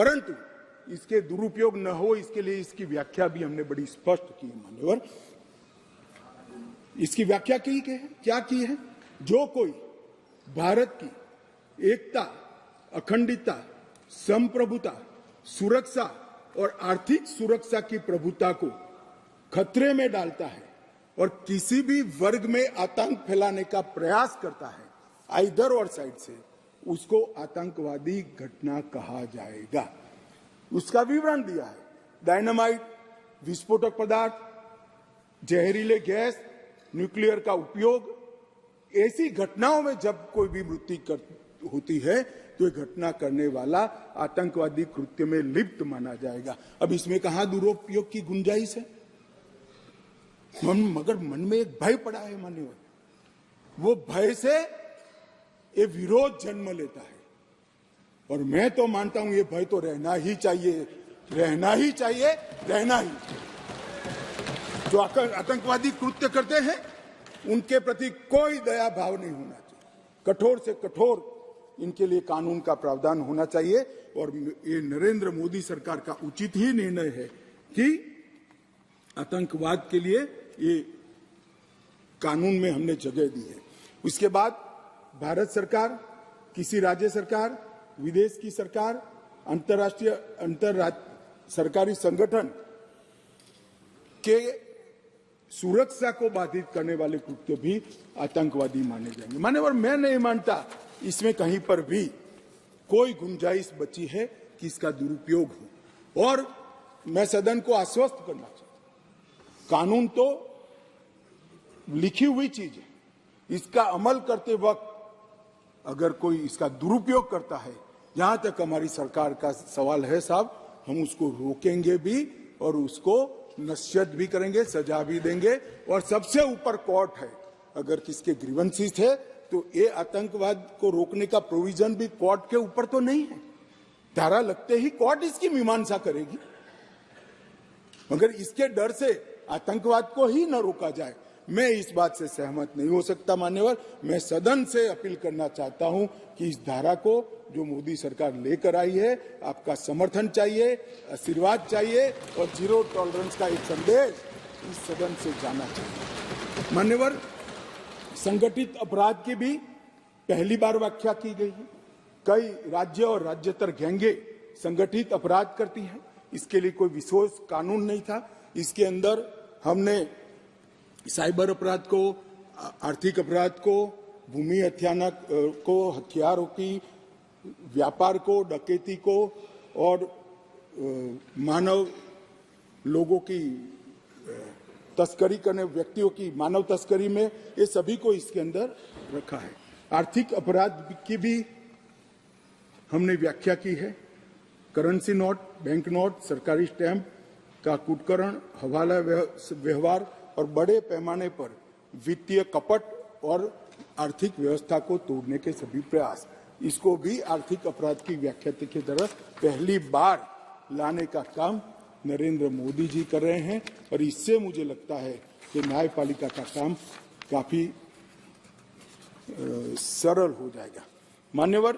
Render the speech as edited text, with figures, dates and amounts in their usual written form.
परंतु इसके दुरुपयोग न हो इसके लिए इसकी व्याख्या भी हमने बड़ी स्पष्ट की है मान्यवर। इसकी व्याख्या क्या की है? जो कोई भारत की एकता, अखंडता, संप्रभुता, सुरक्षा और आर्थिक सुरक्षा की प्रभुता को खतरे में डालता है और किसी भी वर्ग में आतंक फैलाने का प्रयास करता है आइदर और साइड से, उसको आतंकवादी घटना कहा जाएगा। उसका विवरण दिया है। डायनामाइट, विस्फोटक पदार्थ, जहरीले गैस, न्यूक्लियर का उपयोग, ऐसी घटनाओं में जब कोई भी मृत्यु होती है तो ये घटना करने वाला आतंकवादी कृत्य में लिप्त माना जाएगा। अब इसमें कहां दुरुपयोग की गुंजाइश है? मगर मन में एक भय पड़ा है मान्यवर, वो भय से ये विरोध जन्म लेता है और मैं तो मानता हूं ये भय तो रहना ही चाहिए। जो आतंकवादी कृत्य करते हैं उनके प्रति कोई दया भाव नहीं होना चाहिए। कठोर से कठोर इनके लिए कानून का प्रावधान होना चाहिए और ये नरेंद्र मोदी सरकार का उचित ही निर्णय है कि आतंकवाद के लिए ये कानून में हमने जगह दी है। उसके बाद भारत सरकार, किसी राज्य सरकार, विदेश की सरकार, अंतर्राष्ट्रीय सरकारी संगठन के सुरक्षा को बाधित करने वाले कृत्य भी आतंकवादी माने जाएंगे। मान्यवर, मैं नहीं मानता इसमें कहीं पर भी कोई गुंजाइश बची है कि इसका दुरुपयोग हो। और मैं सदन को आश्वस्त करना चाहता हूं, कानून तो लिखी हुई चीज है, इसका अमल करते वक्त अगर कोई इसका दुरुपयोग करता है, जहां तक हमारी सरकार का सवाल है साहब, हम उसको रोकेंगे भी और उसको नसीहत भी करेंगे, सजा भी देंगे। और सबसे ऊपर कोर्ट है। अगर किसके ग्रीवेंसेस है तो ये आतंकवाद को रोकने का प्रोविजन भी कोर्ट के ऊपर तो नहीं है। धारा लगते ही कोर्ट इसकी मीमांसा करेगी, मगर इसके डर से आतंकवाद को ही न रोका जाए, मैं इस बात से सहमत नहीं हो सकता मान्यवर। मैं सदन से अपील करना चाहता हूं कि इस धारा को जो मोदी सरकार लेकर आई है, आपका समर्थन चाहिए, आशीर्वाद चाहिए और जीरो टॉलरेंस का एक संदेश इस सदन से जाना चाहिए। मान्यवर, संगठित अपराध की भी पहली बार व्याख्या की गई है। कई राज्य और राज्यतर गैंगे संगठित अपराध करती हैं, इसके लिए कोई विशेष कानून नहीं था। इसके अंदर हमने साइबर अपराध को, आर्थिक अपराध को, भूमि हत्यानक को, हथियारों की व्यापार को, डकैती को और मानव लोगों की तस्करी करने, व्यक्तियों की मानव तस्करी में, ये सभी को इसके अंदर रखा है। आर्थिक अपराध की भी हमने व्याख्या की है। करेंसी नोट, बैंक नोट, सरकारी स्टैंप का कुटकरण, हवाला व्यवहार और बड़े पैमाने पर वित्तीय कपट और आर्थिक व्यवस्था को तोड़ने के सभी प्रयास, इसको भी आर्थिक अपराध की व्याख्या की तरह पहली बार लाने का काम नरेंद्र मोदी जी कर रहे हैं। और इससे मुझे लगता है कि न्यायपालिका का काम काफी सरल हो जाएगा। मान्यवर,